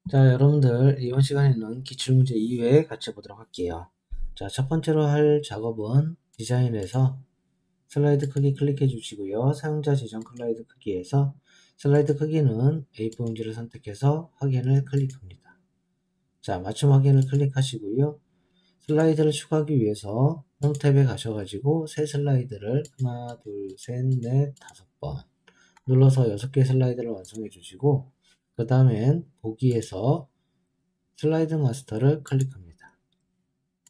자, 여러분들 이번 시간에는 기출문제 2회 같이 보도록 할게요. 자, 첫 번째로 할 작업은 디자인에서 슬라이드 크기 클릭해 주시고요. 사용자 지정 슬라이드 크기에서 슬라이드 크기는 A4용지를 선택해서 확인을 클릭합니다. 자, 맞춤 확인을 클릭하시고요. 슬라이드를 추가하기 위해서 홈 탭에 가셔가지고 새 슬라이드를 하나, 둘, 셋, 넷, 5번 눌러서 6개 슬라이드를 완성해 주시고 그 다음엔 보기에서 슬라이드 마스터를 클릭합니다.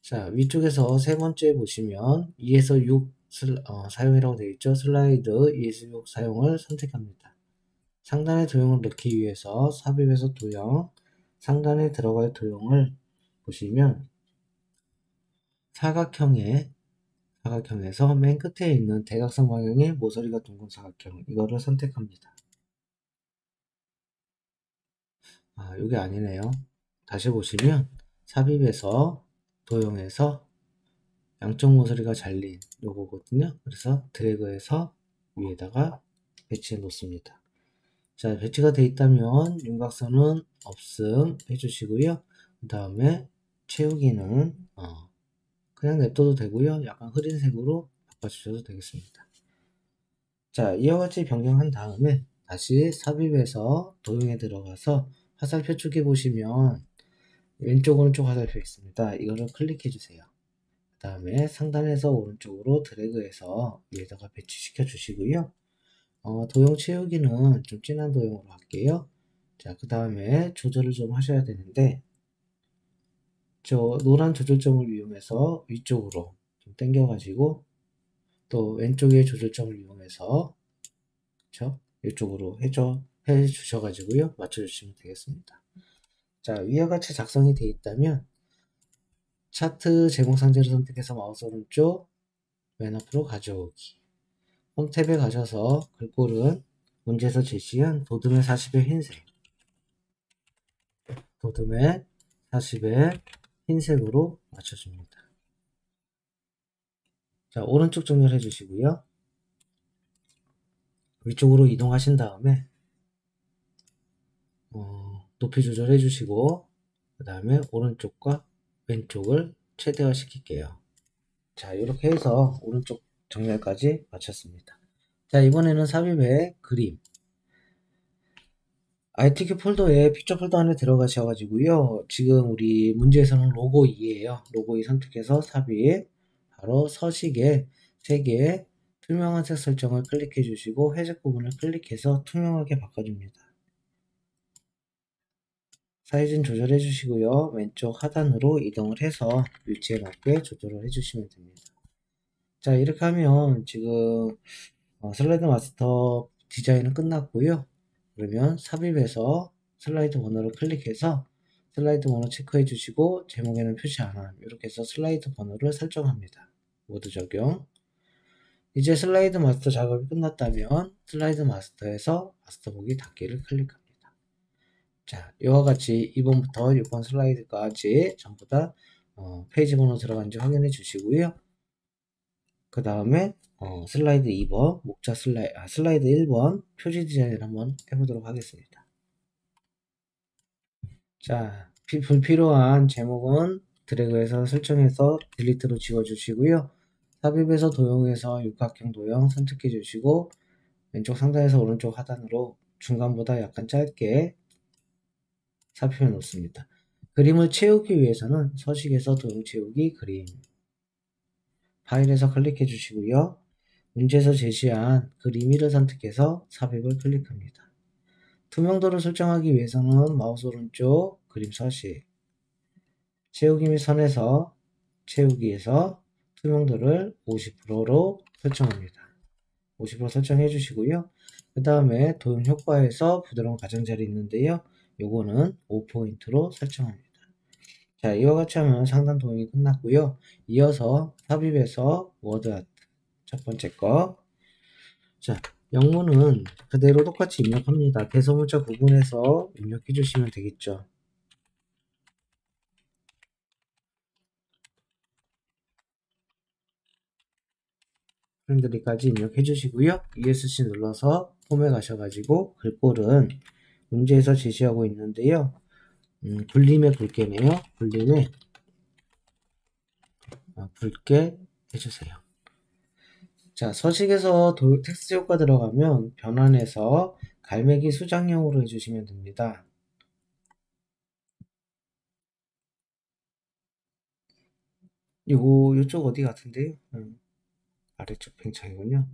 자, 위쪽에서 세 번째 보시면 2에서 6 사용이라고 되어 있죠. 슬라이드 2에서 6 사용을 선택합니다. 상단에 도형을 넣기 위해서 삽입에서 도형, 상단에 들어갈 도형을 보시면 사각형에서 맨 끝에 있는 대각선 방향의 모서리가 둥근 사각형, 이거를 선택합니다. 이게 아니네요. 다시 보시면 삽입에서 도형에서 양쪽 모서리가 잘린 요거거든요. 그래서 드래그해서 위에다가 배치해 놓습니다. 자, 배치가 되어 있다면 윤곽선은 없음 해주시고요. 그 다음에 채우기는 그냥 냅둬도 되고요. 약간 흐린 색으로 바꿔주셔도 되겠습니다. 자, 이와 같이 변경한 다음에 다시 삽입에서 도형에 들어가서 화살표 쪽에 보시면 왼쪽 오른쪽 화살표 있습니다. 이거를 클릭해 주세요. 그 다음에 상단에서 오른쪽으로 드래그해서 위에다가 배치시켜 주시고요. 도형 채우기는 좀 진한 도형으로 할게요. 자, 그 다음에 조절을 좀 하셔야 되는데 저 노란 조절점을 이용해서 위쪽으로 좀 당겨 가지고 또 왼쪽에 조절점을 이용해서 그쵸? 이쪽으로 해 주셔 가지고요. 맞춰 주시면 되겠습니다. 자, 위와 같이 작성이 되어 있다면 차트 제목 상자를 선택해서 마우스 오른쪽 맨 앞으로 가져오기. 홈 탭에 가셔서 글꼴은 문제에서 제시한 도듬의 40의 흰색, 도듬의 40의 흰색으로 맞춰줍니다. 자, 오른쪽 정렬해 주시고요. 위쪽으로 이동하신 다음에 높이 조절해 주시고 그 다음에 오른쪽과 왼쪽을 최대화 시킬게요. 자, 이렇게 해서 오른쪽 정렬까지 마쳤습니다. 자, 이번에는 삽입의 그림 ITQ 폴더에 픽처 폴더 안에 들어가셔가지고요. 지금 우리 문제에서는 로고 2예요. 로고 2 선택해서 삽입, 바로 서식에 3개의 투명한 색 설정을 클릭해 주시고 회색 부분을 클릭해서 투명하게 바꿔줍니다. 사이즈는 조절해 주시고요. 왼쪽 하단으로 이동을 해서 위치에 맞게 조절을 해 주시면 됩니다. 자, 이렇게 하면 지금 슬라이드 마스터 디자인은 끝났고요. 그러면 삽입해서 슬라이드 번호를 클릭해서 슬라이드 번호 체크해 주시고 제목에는 표시 안함 이렇게 해서 슬라이드 번호를 설정합니다. 모두 적용. 이제 슬라이드 마스터 작업이 끝났다면 슬라이드 마스터에서 마스터 보기 닫기를 클릭합니다. 자, 이와 같이 2번부터 6번 슬라이드까지 전부 다 페이지 번호 들어간지 확인해 주시고요. 그 다음에 슬라이드 2번 목차 슬라이드 1번 표지 디자인을 한번 해보도록 하겠습니다. 자, 불필요한 제목은 드래그해서 설정해서 딜리트로 지워주시고요. 삽입에서 도형에서 육각형 도형 선택해 주시고 왼쪽 상단에서 오른쪽 하단으로 중간보다 약간 짧게 삽입해 놓습니다. 그림을 채우기 위해서는 서식에서 도형 채우기 그림 파일에서 클릭해 주시고요. 문제에서 제시한 그림 1을 선택해서 삽입을 클릭합니다. 투명도를 설정하기 위해서는 마우스 오른쪽 그림 서식 채우기 및 선에서 채우기에서 투명도를 50%로 설정합니다. 50% 설정해 주시고요. 그 다음에 도형 효과에서 부드러운 가장자리 있는데요. 요거는 5포인트로 설정합니다. 자, 이와 같이 하면 상단 도형이 끝났고요. 이어서 삽입에서 워드 아트 첫 번째 거. 자, 영문은 그대로 똑같이 입력합니다. 대소문자 구분해서 입력해 주시면 되겠죠. 프렌들리까지 입력해 주시고요. ESC 눌러서 폼에 가셔가지고 글꼴은 문제에서 제시하고 있는데요. 굴림의 굵게네요. 굴림의 굵게 해주세요. 자, 서식에서 텍스트 효과 들어가면 변환해서 갈매기 수장형으로 해주시면 됩니다. 요쪽 어디 같은데요? 아래쪽 팽창이군요.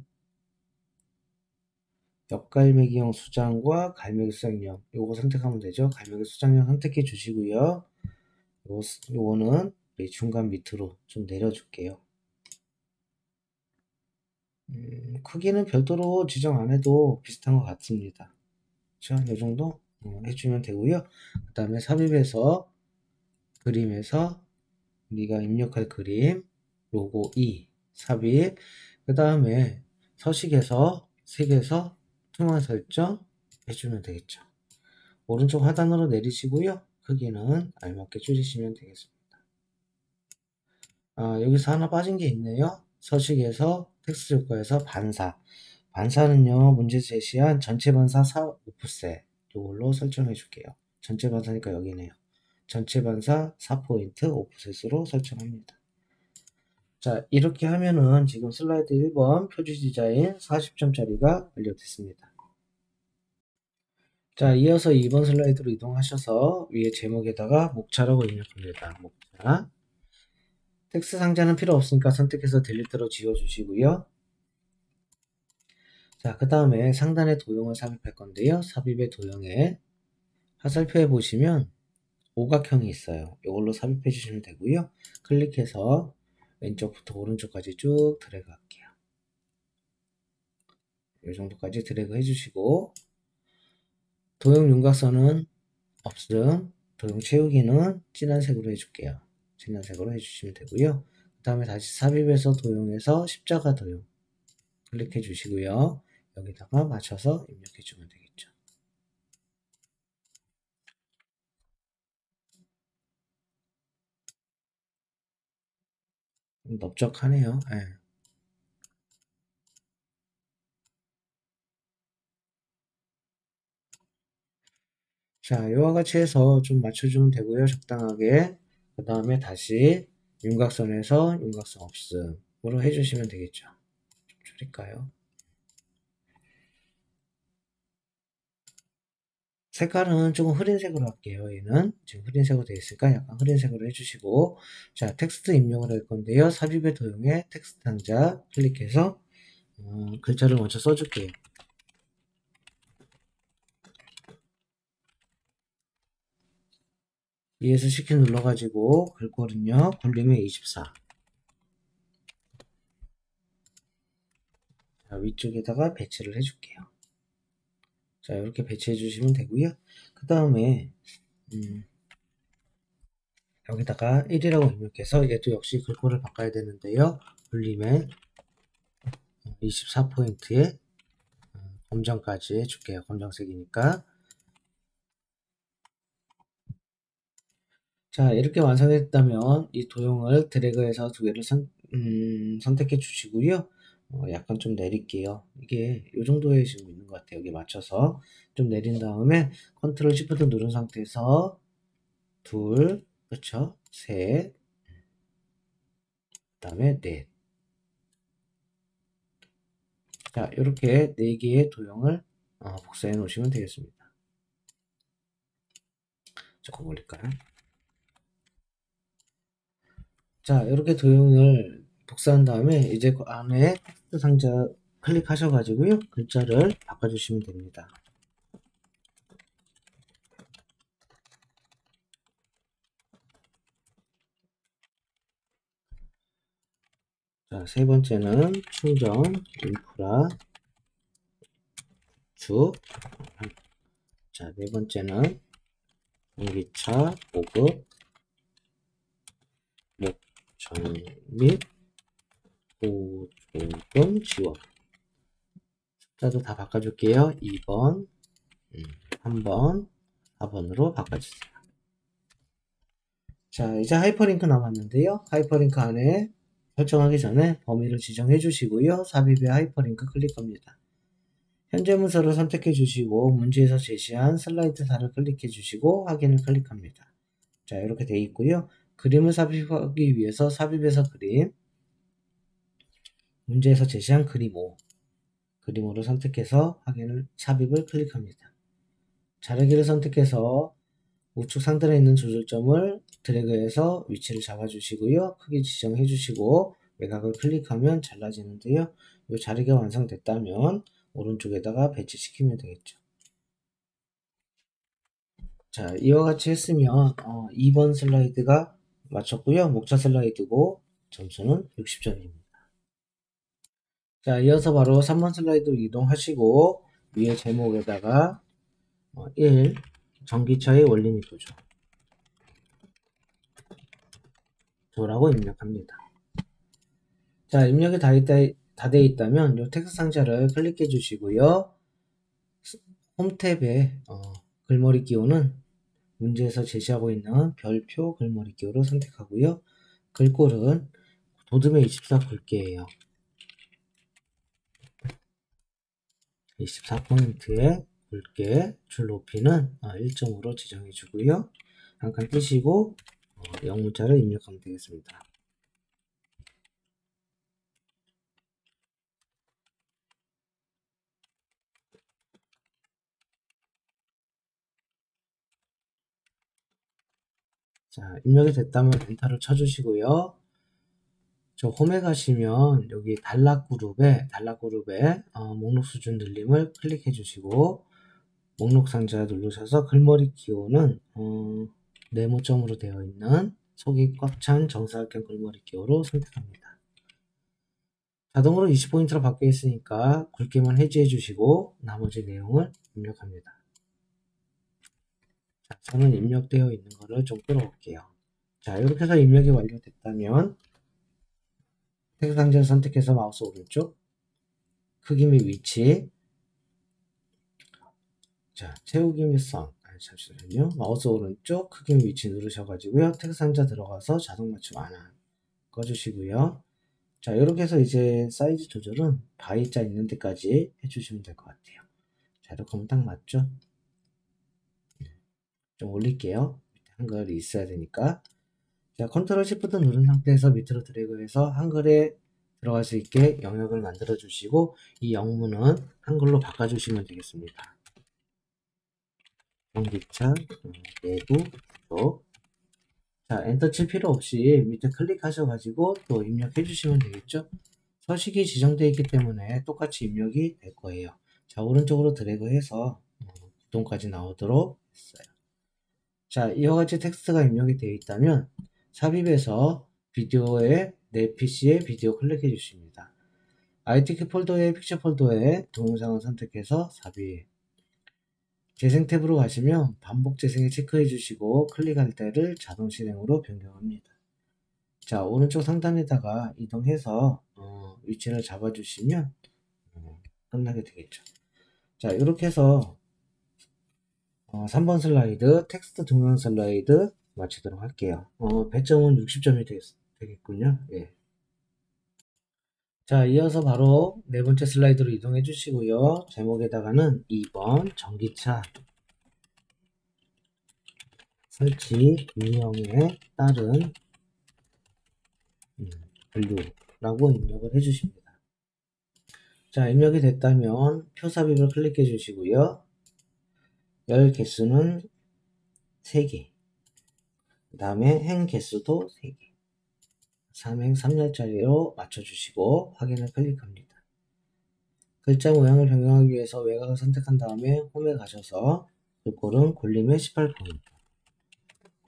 옆갈매기형 수장과 갈매기 수장형 요거 선택하면 되죠. 갈매기 수장형 선택해 주시고요. 요거는 중간 밑으로 좀 내려줄게요. 크기는 별도로 지정 안 해도 비슷한 것 같습니다. 자, 이 정도 해주면 되고요. 그 다음에 삽입해서 그림에서 우리가 입력할 그림 로고 2 삽입, 그 다음에 서식에서 색에서 투명 설정 해주면 되겠죠. 오른쪽 하단으로 내리시고요. 크기는 알맞게 줄이시면 되겠습니다. 여기서 하나 빠진 게 있네요. 서식에서 텍스트 효과에서 반사. 반사는요, 문제 제시한 전체 반사 5%. 이걸로 설정해 줄게요. 전체 반사니까 여기네요. 전체 반사 4포인트 5%로 설정합니다. 자, 이렇게 하면은 지금 슬라이드 1번 표지 디자인 40점짜리가 완료됐습니다. 자, 이어서 2번 슬라이드로 이동하셔서 위에 제목에다가 목차라고 입력합니다. 목차. 텍스트 상자는 필요 없으니까 선택해서 딜리트로 지워주시고요. 자, 그 다음에 상단에 도형을 삽입할 건데요. 삽입의 도형에 화살표에 보시면 오각형이 있어요. 이걸로 삽입해 주시면 되고요. 클릭해서 왼쪽부터 오른쪽까지 쭉 드래그 할게요. 이 정도까지 드래그 해주시고, 도형 윤곽선은 없음, 도형 채우기는 진한색으로 해줄게요. 진한색으로 해주시면 되고요. 그 다음에 다시 삽입해서 도형에서 십자가 도형 클릭해 주시고요. 여기다가 맞춰서 입력해 주면 되겠죠. 넓적하네요. 네. 자, 이와 같이 해서 좀 맞춰주면 되고요. 적당하게. 그 다음에 다시 윤곽선에서 윤곽선 없음으로 해주시면 되겠죠. 좀 줄일까요? 색깔은 조금 흐린색으로 할게요. 얘는 지금 흐린색으로 되어 있으니까 약간 흐린색으로 해주시고, 자, 텍스트 입력을 할 건데요. 삽입의 도형에 텍스트 상자 클릭해서 글자를 먼저 써줄게요. ES 시키 눌러가지고 글꼴은요, 굴림의 24. 자, 위쪽에다가 배치를 해줄게요. 자, 이렇게 배치해 주시면 되고요. 그 다음에 여기다가 1이라고 입력해서 얘도 역시 글꼴을 바꿔야 되는데요. 굴림의 24포인트에 검정까지 해줄게요. 검정색이니까. 자, 이렇게 완성했다면 이 도형을 드래그해서 두 개를 선택해 주시고요. 약간 좀 내릴게요. 이게 이 정도에 지금 있는 것 같아요. 여기 맞춰서 좀 내린 다음에 컨트롤 시프트 누른 상태에서 둘, 그렇죠? 셋, 그 다음에 넷. 자, 이렇게 4개의 도형을 복사해 놓으시면 되겠습니다. 조금 올릴까요? 자, 이렇게 도형을 복사한 다음에 이제 그 안에 텍스트 상자 클릭하셔가지고요. 글자를 바꿔주시면 됩니다. 자, 세 번째는 충전, 인프라, 주. 자, 네 번째는 전기차, 보급, 목전 및 보조금 지원. 숫자도 다 바꿔줄게요. 2번, 3번, 4번으로 바꿔주세요. 자, 이제 하이퍼링크 남았는데요. 하이퍼링크 안에 설정하기 전에 범위를 지정해 주시고요. 삽입의 하이퍼링크 클릭합니다. 현재 문서를 선택해 주시고 문제에서 제시한 슬라이드 4를 클릭해 주시고 확인을 클릭합니다. 자, 이렇게 되어 있고요. 그림을 삽입하기 위해서 삽입에서 그림, 문제에서 제시한 그림 5, 그림으로 선택해서 확인을, 삽입을 클릭합니다. 자르기를 선택해서 우측 상단에 있는 조절점을 드래그해서 위치를 잡아주시고요. 크기 지정해 주시고 외곽을 클릭하면 잘라지는데요. 이 자르기가 완성됐다면 오른쪽에다가 배치시키면 되겠죠. 자, 이와 같이 했으면 2번 슬라이드가 맞췄고요. 목차 슬라이드고 점수는 60점입니다. 자, 이어서 바로 3번 슬라이드로 이동하시고 위에 제목에다가 1. 전기차의 원리 및 구조 라고 입력합니다. 자, 입력이 다 되어 있다면 이 텍스트 상자를 클릭해 주시고요. 홈 탭에 글머리 기호는 문제에서 제시하고 있는 별표 글머리 기호로 선택하고요. 글꼴은 도듬의 24 굵게예요. 24포인트의 굵게 줄 높이는 1점으로 지정해 주고요. 한 칸 띄시고 영문자를 입력하면 되겠습니다. 자, 입력이 됐다면 엔터를 쳐주시고요. 저 홈에 가시면 여기 단락그룹에 목록 수준 늘림을 클릭해 주시고 목록 상자 누르셔서 글머리 기호는 네모점으로 되어 있는 속이 꽉 찬 정사각형 글머리 기호로 선택합니다. 자동으로 20포인트로 바뀌어 있으니까 굵기만 해제해 주시고 나머지 내용을 입력합니다. 자, 저는 입력되어 있는 거를 좀 끌어올게요. 자, 이렇게 해서 입력이 완료됐다면 텍스트 상자를 선택해서 마우스 오른쪽 크기 및 위치, 자, 채우기 및 선, 잠시만요. 마우스 오른쪽 크기 및 위치 누르셔가지고요. 텍스트 상자 들어가서 자동 맞춤 안한 꺼주시고요. 자, 이렇게 해서 이제 사이즈 조절은 바이자 있는 데까지 해주시면 될 것 같아요. 자, 이렇게 하면 딱 맞죠? 좀 올릴게요. 한글이 있어야 되니까. 자, 컨트롤 시프트 누른 상태에서 밑으로 드래그해서 한글에 들어갈 수 있게 영역을 만들어 주시고 이 영문은 한글로 바꿔 주시면 되겠습니다. 전기차 내부 쪽. 자, 엔터 칠 필요 없이 밑에 클릭하셔가지고 또 입력해 주시면 되겠죠. 서식이 지정되어 있기 때문에 똑같이 입력이 될 거예요. 자, 오른쪽으로 드래그해서 구동까지 나오도록 했어요. 자, 이와 같이 텍스트가 입력이 되어 있다면 삽입에서 비디오에 내 PC에 비디오 클릭해 주십니다. ITK 폴더의 픽처 폴더에 동영상을 선택해서 삽입. 재생 탭으로 가시면 반복 재생에 체크해 주시고 클릭할 때를 자동 실행으로 변경합니다. 자, 오른쪽 상단에다가 이동해서 위치를 잡아 주시면 끝나게 되겠죠. 자, 이렇게 해서 3번 슬라이드 텍스트 동영 슬라이드 마치도록 할게요. 배점은 60점이 되겠군요. 예. 자, 이어서 바로 네 번째 슬라이드로 이동해 주시고요. 제목에다가는 2번 전기차 설치 유형에 따른 분류라고 입력을 해 주십니다. 자, 입력이 됐다면 표 삽입을 클릭해 주시고요. 열 개수는 3개, 그 다음에 행 개수도 3개, 3행 3열짜리로 맞춰주시고 확인을 클릭합니다. 글자 모양을 변경하기 위해서 외곽을 선택한 다음에 홈에 가셔서 글꼴은 굴림의 18포인트,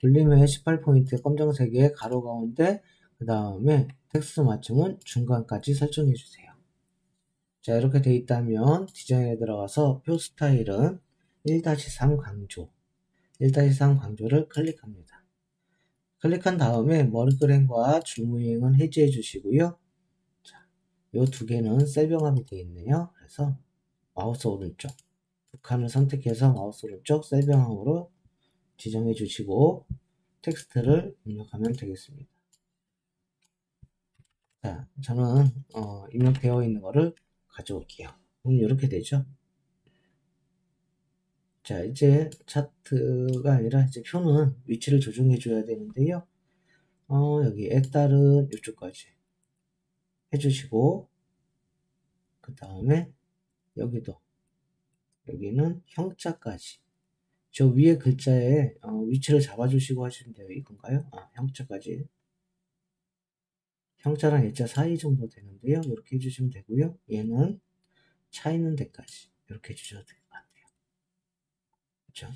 굴림의 18포인트 검정색의 가로 가운데 그 다음에 텍스트 맞춤은 중간까지 설정해 주세요. 자, 이렇게 돼 있다면 디자인에 들어가서 표 스타일은 1-3 강조, 1-3 강조를 클릭합니다. 클릭한 다음에 머리끄램과 줄무늬은 해제해 주시고요. 자, 요 두 개는 셀 병합이 되어 있네요. 그래서 마우스 오른쪽 두 칸을 선택해서 마우스 오른쪽 셀 병합으로 지정해 주시고 텍스트를 입력하면 되겠습니다. 자, 저는 입력되어 있는 거를 가져올게요. 그럼 이렇게 되죠. 자, 이제 차트가 아니라 이제 표는 위치를 조정해 줘야 되는데요. 여기에 따른 이쪽까지 해주시고, 그 다음에 여기는 형자까지. 저 위에 글자에 위치를 잡아주시고 하시면 돼요. 이건가요? 형자까지. 형자랑 일자 사이 정도 되는데요. 이렇게 해주시면 되고요. 얘는 차 있는 데까지 이렇게 해주셔도 될 것 같아요. 그렇죠?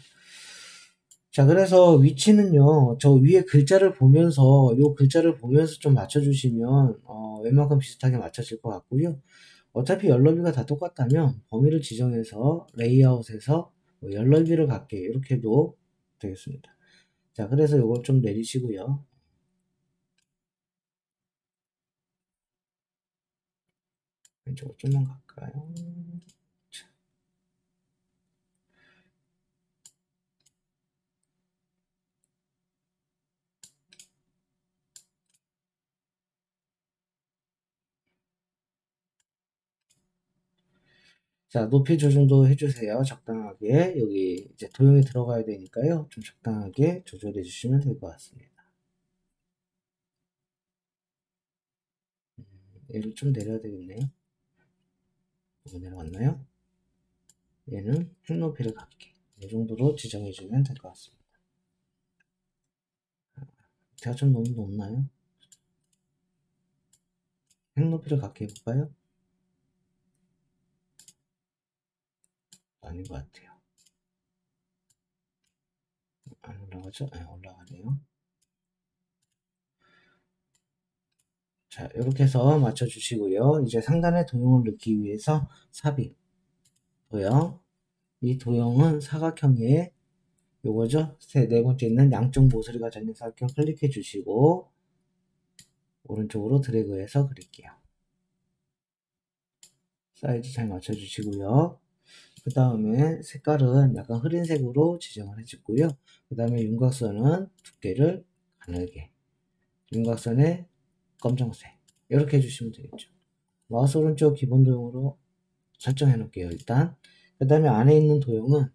자, 그래서 위치는요, 저 위에 글자를 보면서, 요 글자를 보면서 좀 맞춰주시면, 웬만큼 비슷하게 맞춰질 것 같고요. 어차피 열너비가 다 똑같다면, 범위를 지정해서, 레이아웃에서, 열너비를 갖게, 이렇게 해도 되겠습니다. 자, 그래서 요거 좀 내리시고요. 왼쪽으로 좀만 갈까요? 자, 높이 조정도 해주세요. 적당하게. 여기 이제 도형이 들어가야 되니까요. 좀 적당하게 조절해 주시면 될 것 같습니다. 얘를 좀 내려야 되겠네요. 이거 내려갔나요? 얘는 행 높이를 갖게. 이 정도로 지정해 주면 될 것 같습니다. 제가 좀 너무 높나요? 행 높이를 갖게 해볼까요? 아닌 것 같아요. 안 올라가죠? 네, 올라가네요. 자, 이렇게 해서 맞춰주시고요. 이제 상단의 도형을 넣기 위해서 삽입, 도형. 이 도형은 사각형의 요거죠? 네 번째 있는 양쪽 모서리가 잡는 사각형 클릭해 주시고 오른쪽으로 드래그해서 그릴게요. 사이즈 잘 맞춰 주시고요. 그 다음에 색깔은 약간 흐린 색으로 지정을 해주고요. 그 다음에 윤곽선은 두께를 가늘게, 윤곽선에 검정색 이렇게 해주시면 되겠죠. 마우스 오른쪽 기본 도형으로 설정해 놓을게요. 일단 그 다음에 안에 있는 도형은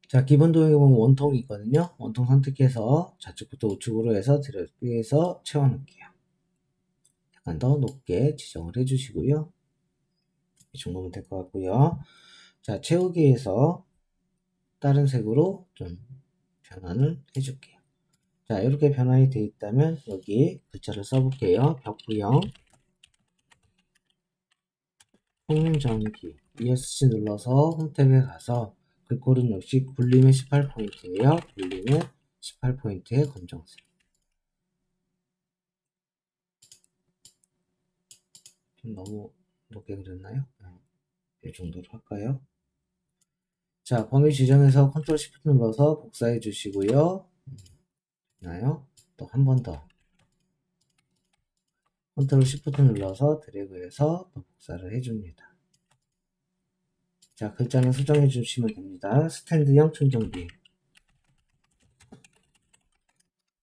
자, 기본 도형에 보면 원통이 있거든요. 원통 선택해서 좌측부터 우측으로 해서 위에서 채워놓을게요. 약간 더 높게 지정을 해주시고요. 이 정도면 될 것 같고요. 자, 채우기에서 다른 색으로 좀 변환을 해줄게요. 자, 이렇게 변환이 되어 있다면 여기 글자를 써볼게요. 벽부형 홍전기 ESC 눌러서 홈탭에 가서 글꼴은 역시 굴림의 18포인트예요. 굴림의 18포인트의 검정색. 좀 너무 높게 그렸나요? 이 정도로 할까요? 자, 범위 지정해서 컨트롤 시프트 눌러서 복사해 주시고요. 나요? 또 한 번 더. 컨트롤 시프트 눌러서 드래그해서 또 복사를 해줍니다. 자, 글자는 수정해 주시면 됩니다. 스탠드형 충전기.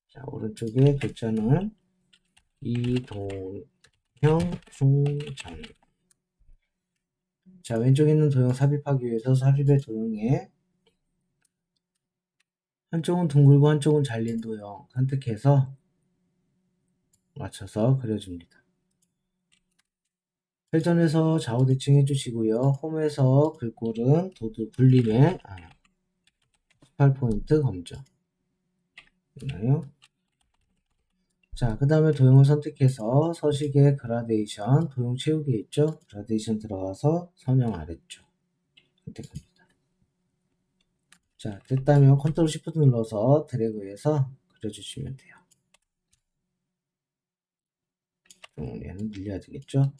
자, 오른쪽에 글자는 이동형 충전. 자, 왼쪽에 있는 도형 삽입하기 위해서 삽입의 도형에 한쪽은 둥글고 한쪽은 잘린 도형 선택해서 맞춰서 그려줍니다. 회전해서 좌우 대칭 해주시고요. 홈에서 글꼴은 도두 굴림의 18포인트 검정. 있나요? 자, 그 다음에 도형을 선택해서 서식의 그라데이션, 도형 채우기 있죠? 그라데이션 들어가서 선형 아래쪽 선택합니다. 자, 됐다면 컨트롤 시프트 눌러서 드래그해서 그려주시면 돼요. 얘는 늘려야 되겠죠?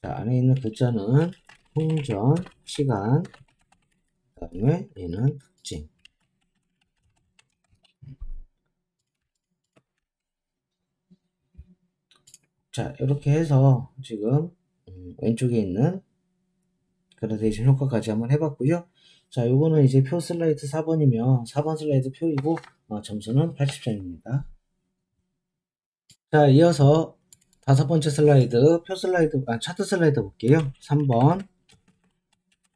자, 안에 있는 글자는 홍전, 시간, 그 다음에 얘는 특징. 자, 이렇게 해서 지금 왼쪽에 있는 그라데이션 효과까지 한번 해봤고요. 자, 요거는 이제 표 슬라이드 4번이면 4번 슬라이드 표이고 점수는 80점입니다. 자, 이어서 5번째 슬라이드 표 슬라이드 차트 슬라이드 볼게요. 3번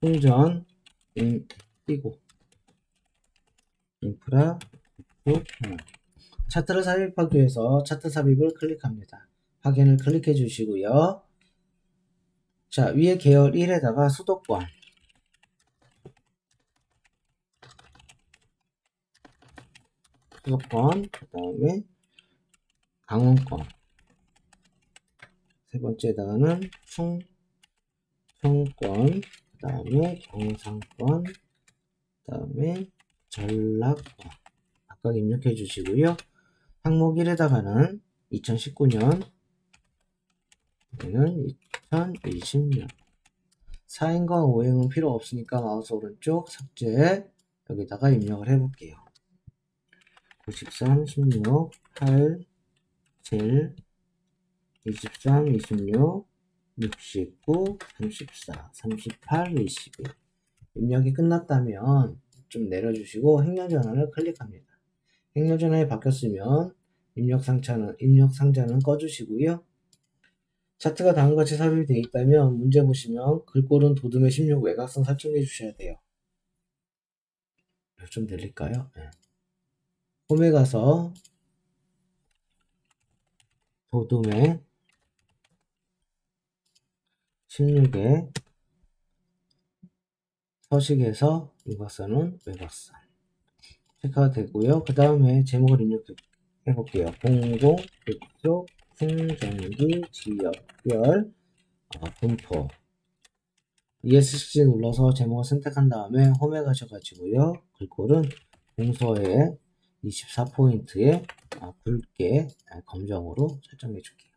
충전 띄고 인프라 차트를 삽입하기 위해서 차트 삽입을 클릭합니다. 확인을 클릭해 주시고요. 자, 위에 계열 1에다가 수도권 그 다음에 강원권 세 번째에다가는 충청권 그 다음에 경상권 그 다음에 전라권 각각 입력해 주시고요. 항목 1에다가는 2019년 얘는 2020년 4행과 5행은 필요 없으니까 마우스 오른쪽 삭제 여기다가 입력을 해 볼게요. 93, 16, 8, 7, 23, 26, 69, 34, 38, 21 입력이 끝났다면 좀 내려주시고 행렬 전환을 클릭합니다. 행렬 전환이 바뀌었으면 입력 상자는 꺼주시고요. 차트가 다음과 같이 삽입이 되어 있다면 문제 보시면 글꼴은 도둠의 16 외곽선 설정해 주셔야 돼요. 좀 늘릴까요? 네. 홈에 가서 도둠의 16에 서식에서 외곽선은 외곽선 체크가 되고요. 그 다음에 제목을 입력해 볼게요. 공공, 그쪽, 충전기, 지역별, 분포 ESC 눌러서 제목을 선택한 다음에 홈에 가셔가지고요. 글꼴은 동서에 24포인트에 굵게 검정으로 설정해 줄게요.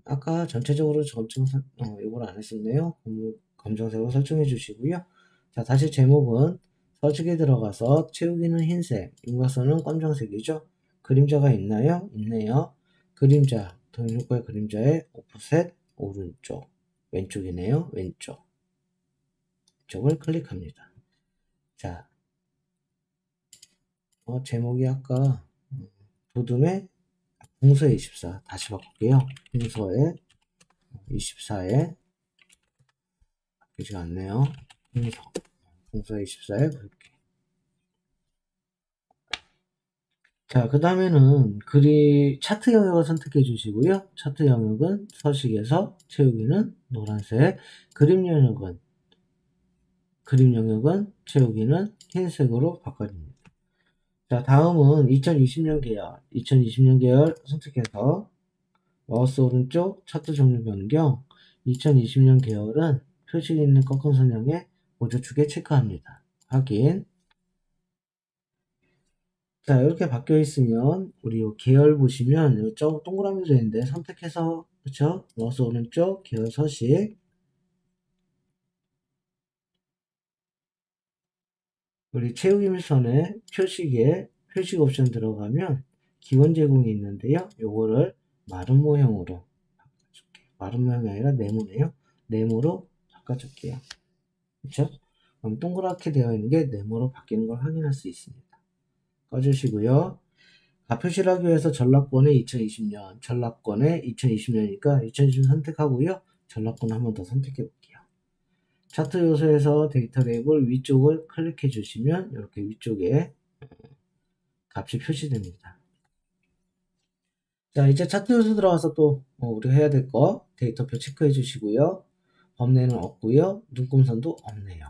아까 전체적으로 이걸 안 했었네요. 검정색으로 설정해 주시고요. 자, 다시 제목은 서식에 들어가서 채우기는 흰색, 윤곽선은 검정색이죠. 그림자가 있나요? 있네요. 그림자, 동일효과의 그림자의 오프셋 오른쪽, 왼쪽이네요. 왼쪽. 이쪽을 클릭합니다. 자, 제목이 아까 도둠의 동서의 24 다시 바꿀게요. 동서의 24에 바뀌지 않네요. 동서의 24에 그렇게. 자, 그 다음에는 차트 영역을 선택해 주시고요. 차트 영역은 서식에서 채우기는 노란색, 그림 영역은 채우기는 흰색으로 바꿔줍니다. 자, 다음은 2020년 계열. 2020년 계열 선택해서 마우스 오른쪽 차트 종류 변경. 2020년 계열은 표시 있는 꺾은 선형의 보조축에 체크합니다. 확인. 자, 이렇게 바뀌어 있으면 우리 요 계열 보시면 저 동그라미 되어 있는데 선택해서 그렇죠? 마우스 오른쪽 계열 서식 우리 채우기 밀선에 표식에 표식 옵션 들어가면 기원 제공이 있는데요. 요거를 마른 모형으로 바꿔줄게요. 마른 모형이 아니라 네모네요. 네모로 바꿔줄게요. 그렇죠? 그럼 동그랗게 되어 있는 게 네모로 바뀌는 걸 확인할 수 있습니다. 꺼주시고요. 표시를 하기 위해서 전락권에 2020년, 전락권에 2020년이니까 2020년 선택하고요. 전락권 한 번 더 선택해 볼게요. 차트 요소에서 데이터 레이블 위쪽을 클릭해 주시면 이렇게 위쪽에 값이 표시됩니다. 자, 이제 차트 요소 들어가서 또 우리가 해야 될 거 데이터표 체크해 주시고요. 범례는 없고요. 눈금선도 없네요.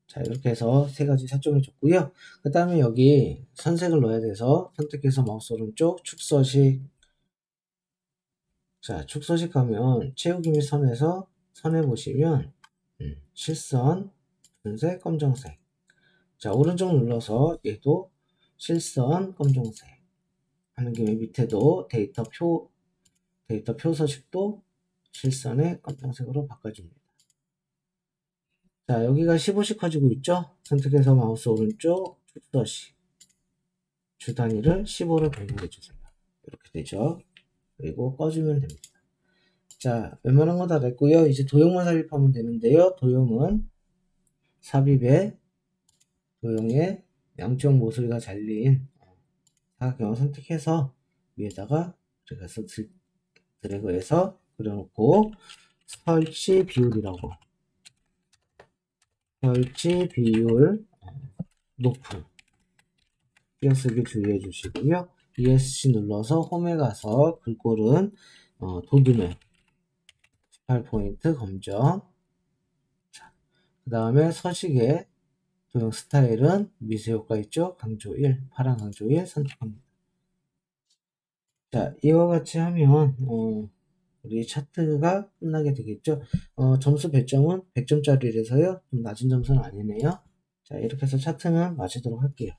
자, 이렇게 해서 세 가지 설정해 줬고요. 그 다음에 여기 선색을 넣어야 돼서 선택해서 마우스 오른쪽 축서식. 자, 축서식 하면 채우기 및 선에서 선에 보시면 실선, 분색, 검정색. 자, 오른쪽 눌러서 얘도 실선, 검정색. 하는 김에 밑에도 데이터 표 서식도 실선에 검정색으로 바꿔줍니다. 자, 여기가 15씩 커지고 있죠? 선택해서 마우스 오른쪽 축서식 주 단위를 15로 변경해 주세요. 이렇게 되죠. 그리고 꺼주면 됩니다. 자, 웬만한 거 다 됐고요. 이제 도형만 삽입하면 되는데요. 도형은 삽입에 도형에 양쪽 모서리가 잘린 사각형을 선택해서 위에다가 드래그해서 그려놓고 설치 비율이라고. 설치 비율 높음. 띄어쓰기 주의해 주시고요. ESC 눌러서 홈에 가서 글꼴은 도둠에 18포인트 검정. 그 다음에 서식의 도형 스타일은 미세 효과 있죠? 강조 1, 파란 강조 1 선택합니다. 자, 이와 같이 하면 우리 차트가 끝나게 되겠죠? 점수 배점은 100점짜리라서요. 좀 낮은 점수는 아니네요. 자, 이렇게 해서 차트는 마치도록 할게요.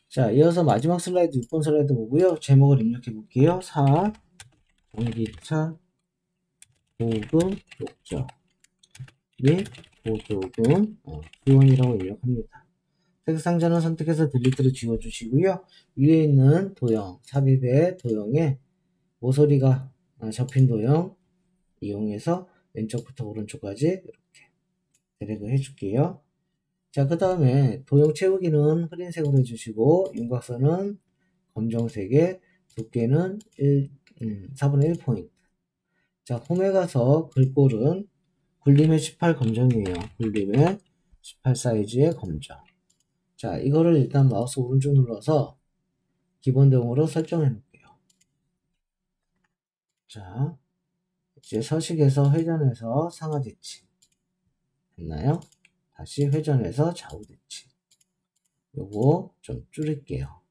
자, 이어서 마지막 슬라이드 6번 슬라이드 보고요. 제목을 입력해 볼게요. 4. 전기차 보금 목적 및 보조금 지원이라고 입력합니다. 색상자는 선택해서 딜리트를 지워주시고요. 위에 있는 도형, 삽입의 도형에 모서리가 접힌 도형 이용해서 왼쪽부터 오른쪽까지 이렇게 드래그 해줄게요. 자, 그 다음에 도형 채우기는 흐린색으로 해주시고 윤곽선은 검정색에 두께는 4분의 1포인트. 자, 홈에 가서 글꼴은 굴림의 18 검정이에요. 굴림의 18 사이즈의 검정. 자, 이거를 일단 마우스 오른쪽 눌러서 기본 도형으로 설정해 놓을게요. 자, 이제 서식에서 회전해서 상하 대칭 됐나요? 다시 회전해서 좌우 대칭. 요거 좀 줄일게요.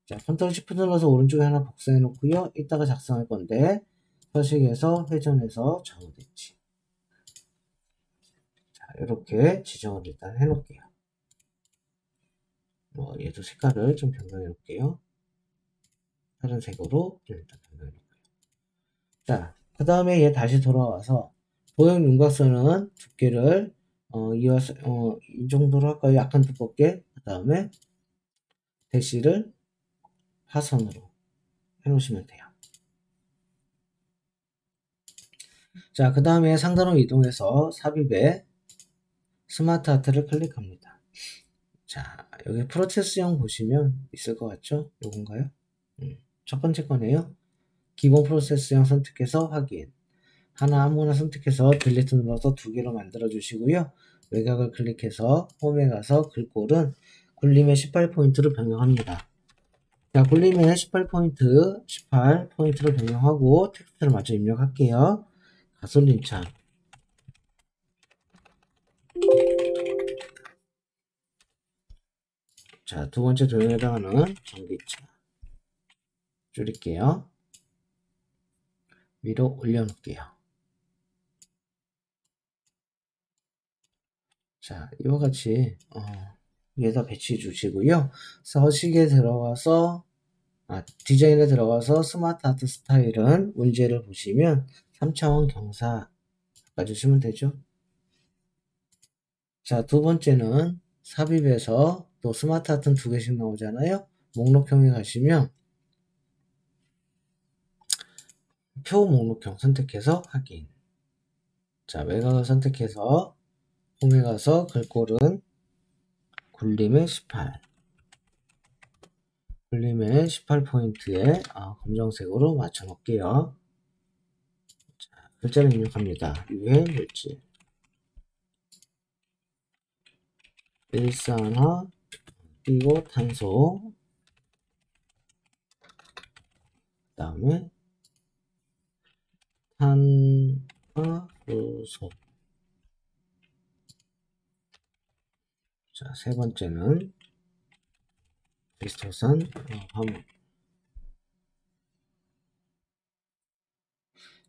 자, 컨트롤 Shift 눌러서 오른쪽에 하나 복사해 놓고요. 이따가 작성할 건데 서식에서 회전해서 좌우 대칭. 자, 이렇게 지정을 일단 해 놓을게요. 얘도 색깔을 좀 변경해 놓을게요. 다른 색으로 일단 변경해 놓을게요. 자, 그 다음에 얘 다시 돌아와서 도형 윤곽선은 두께를 이 정도로 할까요? 약간 두껍게. 그 다음에 대시를 하선으로 해 놓으시면 돼요. 자, 그 다음에 상단으로 이동해서 삽입에 스마트 아트를 클릭합니다. 자, 여기 프로세스형 보시면 있을 것 같죠? 요건가요? 첫 번째 거네요. 기본 프로세스형 선택해서 확인. 하나 아무거나 선택해서 딜리트 눌러서 두 개로 만들어 주시고요. 외곽을 클릭해서 홈에 가서 글꼴은 굴림의 18포인트로 변경합니다. 자, 굴림의 18포인트, 18포인트로 변경하고 텍스트를 마저 입력할게요. 가솔린차. 자, 두 번째 도형에 해당하는 전기차. 줄일게요. 위로 올려놓을게요. 자, 이와 같이 위에다 배치해 주시고요. 서식에 들어가서 디자인에 들어가서 스마트 아트 스타일은 문제를 보시면 3차원 경사 바꿔주시면 되죠. 자, 두 번째는 삽입에서 또 스마트 아트는 두 개씩 나오잖아요. 목록형에 가시면 표 목록형 선택해서 확인. 자, 외곽을 선택해서 홈에 가서 글꼴은 굴림의 18. 굴림의 18포인트에 검정색으로 맞춰 놓을게요. 자, 글자를 입력합니다. 유해 물질. 일산화 띄고 탄소. 그 다음에 탄화수소. 자, 세 번째는 비슷한 화물.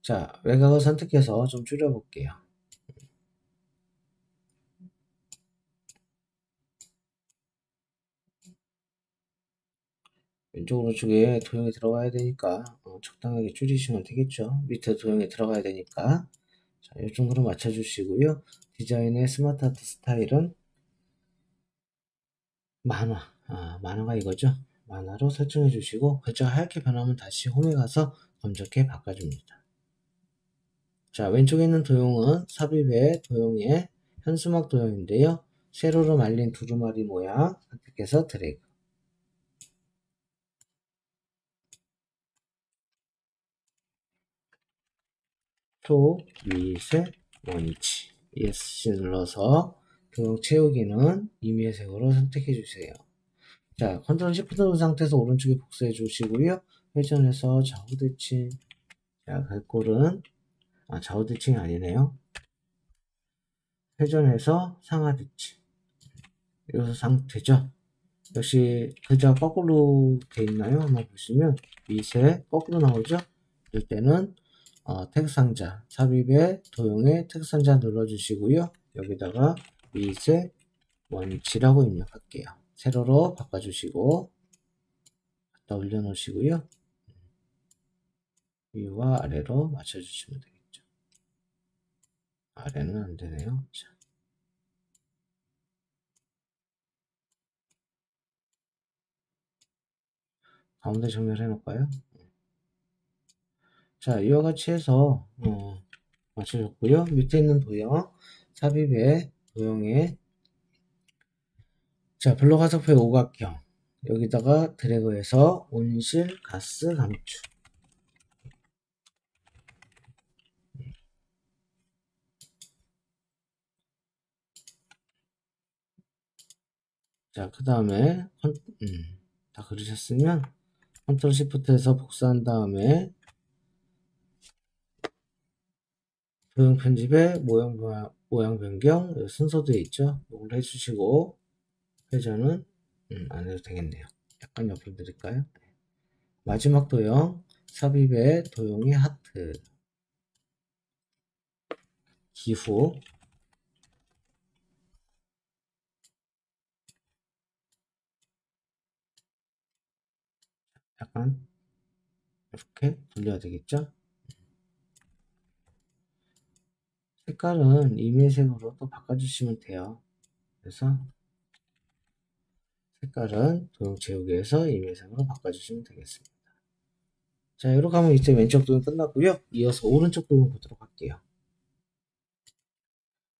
자, 외곽을 선택해서 좀 줄여볼게요. 왼쪽 오른쪽에 도형이 들어가야 되니까 적당하게 줄이시면 되겠죠. 밑에 도형이 들어가야 되니까. 자, 이 정도로 맞춰주시고요. 디자인의 스마트 아트 스타일은 만화가 이거죠. 만화로 설정해 주시고 글자가 하얗게 변하면 다시 홈에 가서 검정게 바꿔줍니다. 자, 왼쪽에 있는 도형은 삽입의 도형의 현수막 도형인데요. 세로로 말린 두루마리 모양 선택해서 드래그. 표 미세 원위치 ESC 눌러서 도형 채우기는 임의의 색으로 선택해 주세요. 자, 컨트롤 시프트 누른 상태에서 오른쪽에 복사해 주시고요. 회전해서 좌우 대칭. 자, 글꼴은 좌우 대칭이 아니네요. 회전해서 상하 대칭. 이런 상태죠. 역시 글자 거꾸로 돼 있나요? 한번 보시면 미세 거꾸로 나오죠? 이럴 때는 태그 상자 삽입에 도형의 태그 상자 눌러주시고요. 여기다가 미세 원위치라고 입력할게요. 세로로 바꿔주시고 갖다 올려놓으시고요. 위와 아래로 맞춰주시면 되겠죠. 아래는 안 되네요. 자. 가운데 정렬해 놓을까요? 자, 이와 같이 해서 맞춰줬고요. 밑에 있는 도형 삽입에 도형에 자, 블록 화살표의 오각형 여기다가 드래그해서 온실 가스 감축. 자, 그 다음에 다 그리셨으면 컨트롤 시프트에서 복사한 다음에 도형 편집에 모양 변경 순서되어 있죠. 이걸 해주시고 회전은 안 해도 되겠네요. 약간 옆으로 드릴까요? 마지막 도형 삽입에 도형의 하트 기후 약간 이렇게 돌려야 되겠죠? 색깔은 임의색으로 또 바꿔주시면 돼요. 그래서 색깔은 도형 채우기에서 임의색으로 바꿔주시면 되겠습니다. 자, 이렇게 하면 이제 왼쪽 도형 끝났고요. 이어서 오른쪽 도형 보도록 할게요.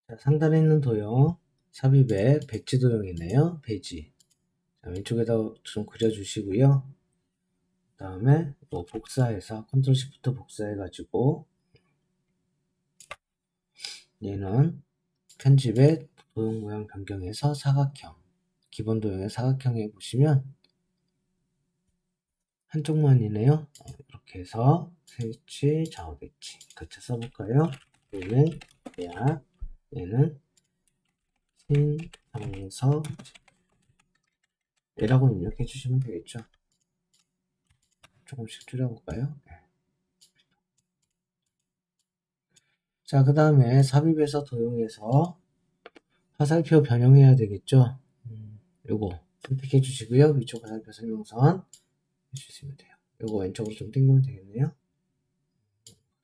자, 상단에 있는 도형 삽입에 배지 도형이네요. 배지. 자, 왼쪽에다 좀 그려주시고요. 그 다음에 또 복사해서 컨트롤 시프트 복사해가지고 얘는 편집에 도형 모양 변경해서 사각형 기본 도형의 사각형에 보시면 한쪽만이네요. 이렇게 해서 스위치 좌우 배치 같이 써볼까요? 얘는 대학 얘는 신상서 얘라고 입력해 주시면 되겠죠. 조금씩 줄여볼까요? 네. 자, 그 다음에 삽입에서 도형에서 화살표 변형해야 되겠죠. 요거 선택해 주시고요. 위쪽 화살표 설명선 해주시면 돼요. 요거 왼쪽으로 좀 당기면 되겠네요.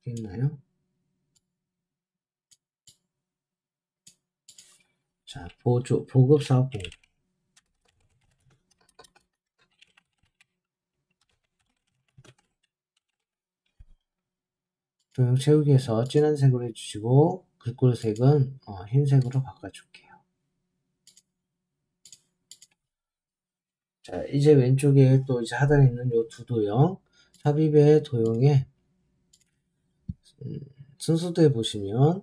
어디 있나요? 자, 보급 사업 공고. 도형 채우기에서 진한 색으로 해주시고 글꼴 색은 흰색으로 바꿔줄게요. 자, 이제 왼쪽에 또 이제 하단에 있는 요 두 도형 삽입의 도형에 순서도에 보시면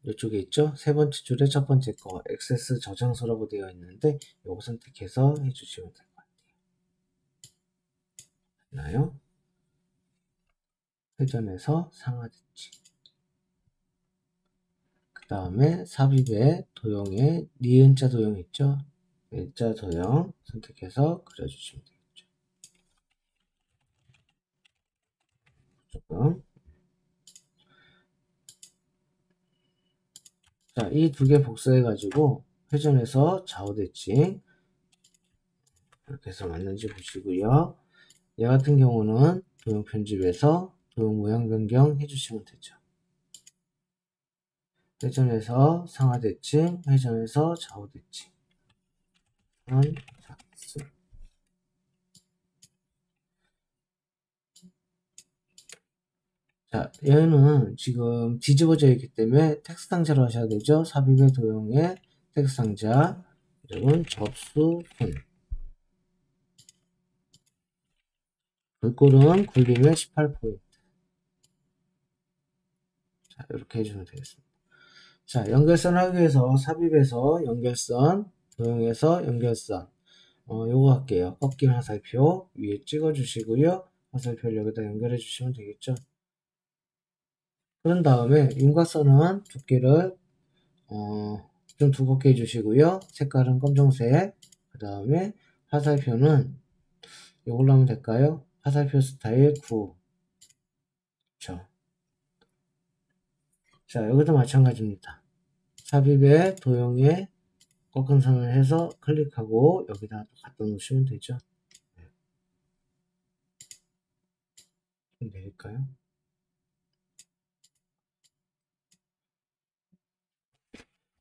이쪽에 있죠? 세 번째 줄에 첫 번째 거 액세스 저장소라고 되어 있는데 요거 선택해서 해주시면 될 것 같아요. 됐나요? 회전해서 상하 대칭. 그 다음에 삽입에 도형에 니은자 도형 있죠? 일자 도형 선택해서 그려주시면 되겠죠. 조금. 자, 이 두 개 복사해가지고 회전해서 좌우 대칭 이렇게 해서 맞는지 보시고요. 얘 같은 경우는 도형 편집에서 도형 모양 변경 해주시면 되죠. 회전해서 상하 대칭, 회전해서 좌우 대칭. 자, 얘는 지금 뒤집어져 있기 때문에 텍스트 상자로 하셔야 되죠. 삽입의 도형의 텍스트 상자, 이름은 접수 순. 글꼴은 굴림의 18포인트. 자, 이렇게 해주면 되겠습니다. 자, 연결선 하기 위해서 삽입에서 연결선, 도형에서 연결선, 요거 할게요. 꺾인 화살표 위에 찍어주시고요. 화살표를 여기다 연결해 주시면 되겠죠. 그런 다음에 윤곽선은 두께를 좀 두껍게 해주시고요. 색깔은 검정색. 그 다음에 화살표는 이걸로 하면 될까요? 화살표 스타일 9. 그쵸. 자, 여기도 마찬가지입니다. 삽입에 도형에 꺾은 선을 해서 클릭하고 여기다 갖다 놓으시면 되죠. 좀 내릴까요?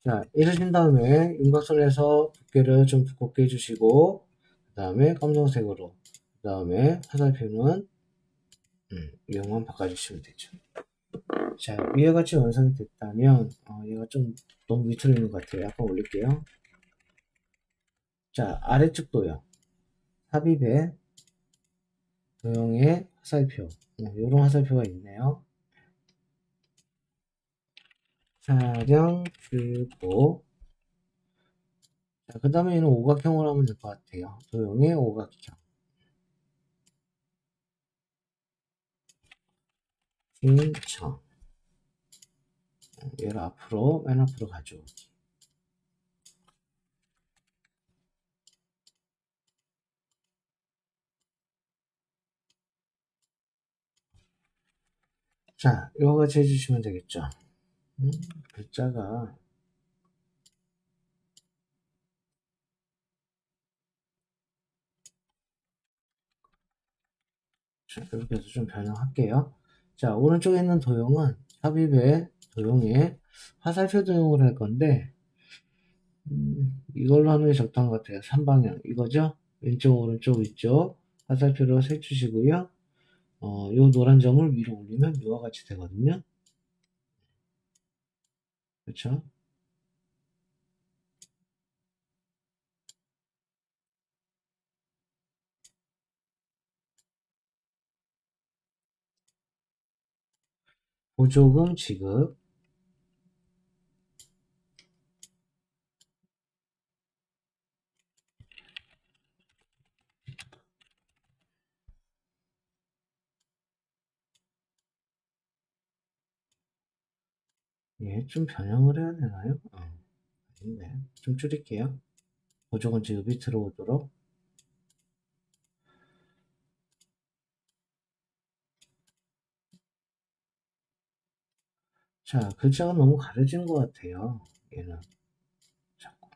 자, 이러신 다음에 윤곽선에서 두께를 좀 두껍게 해주시고 그 다음에 검정색으로 그 다음에 화살표는 위험만 바꿔주시면 되죠. 자, 위와 같이 완성이 됐다면 얘가 좀 너무 밑으로 있는 것 같아요. 약간 올릴게요. 자, 아래쪽 도형 삽입에 도형의 화살표 이런 화살표가 있네요. 차량 주고 자, 그 다음에 얘는 오각형으로 하면 될 것 같아요. 도형의 오각형 신청 얘를 앞으로 맨 앞으로 가져오기. 자, 이거 같이 해주시면 되겠죠. 글자가 자, 이렇게 해서 좀 변형할게요. 자, 오른쪽에 있는 도형은 삽입의 도형에 화살표 도형을 할 건데 이걸로 하는 게 적당한 것 같아요. 3방향 이거죠? 왼쪽 오른쪽 위쪽 화살표로 색 주시고요. 요 노란 점을 위로 올리면 이와 같이 되거든요. 그렇죠? 보조금 지급 예, 좀 변형을 해야 되나요? 아닌데 좀 줄일게요. 보조금 지급이 들어오도록 자, 글자가 너무 가려진 것 같아요. 얘는 자꾸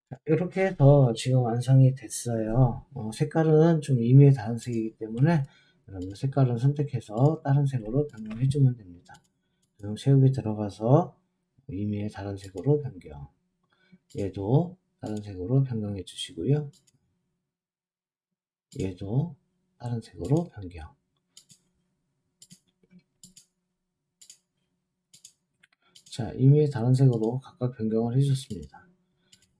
자, 이렇게 해서 지금 완성이 됐어요. 색깔은 좀 의미의 다른 색이기 때문에 여러분 색깔은 선택해서 다른 색으로 변경해 주면 됩니다. 도형 채우기 들어가서 의미의 다른 색으로 변경 얘도 다른 색으로 변경해 주시고요. 얘도 다른 색으로 변경 자, 의미의 다른 색으로 각각 변경을 해줬습니다.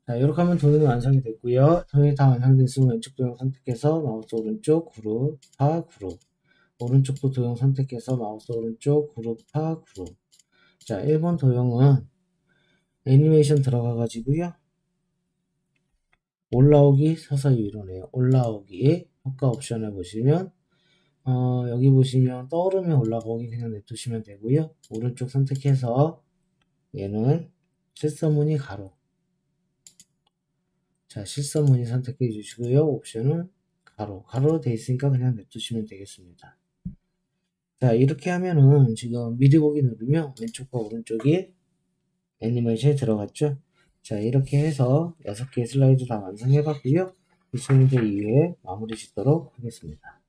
자, 이렇게 하면 도형이 완성이 됐고요. 도형이 다 완성됐으면 왼쪽 도형 선택해서 마우스 오른쪽 그룹화 그룹 오른쪽도 도형 선택해서 마우스 오른쪽 그룹화 그룹 자, 1번 도형은 애니메이션 들어가 가지고요. 올라오기 서서히 위로네요. 올라오기 효과 옵션을 보시면 여기 보시면 떠오르면 올라가기 그냥 냅두시면 되고요. 오른쪽 선택해서 얘는 실선무늬 가로 자, 실선무늬 선택해 주시고요. 옵션은 가로로 되어 있으니까 그냥 냅두시면 되겠습니다. 자, 이렇게 하면은 지금 미리 보기 누르면 왼쪽과 오른쪽이 애니메이션에 들어갔죠. 자, 이렇게 해서 6개의 슬라이드 다 완성해 봤고요. 2000개 이후에 마무리 짓도록 하겠습니다.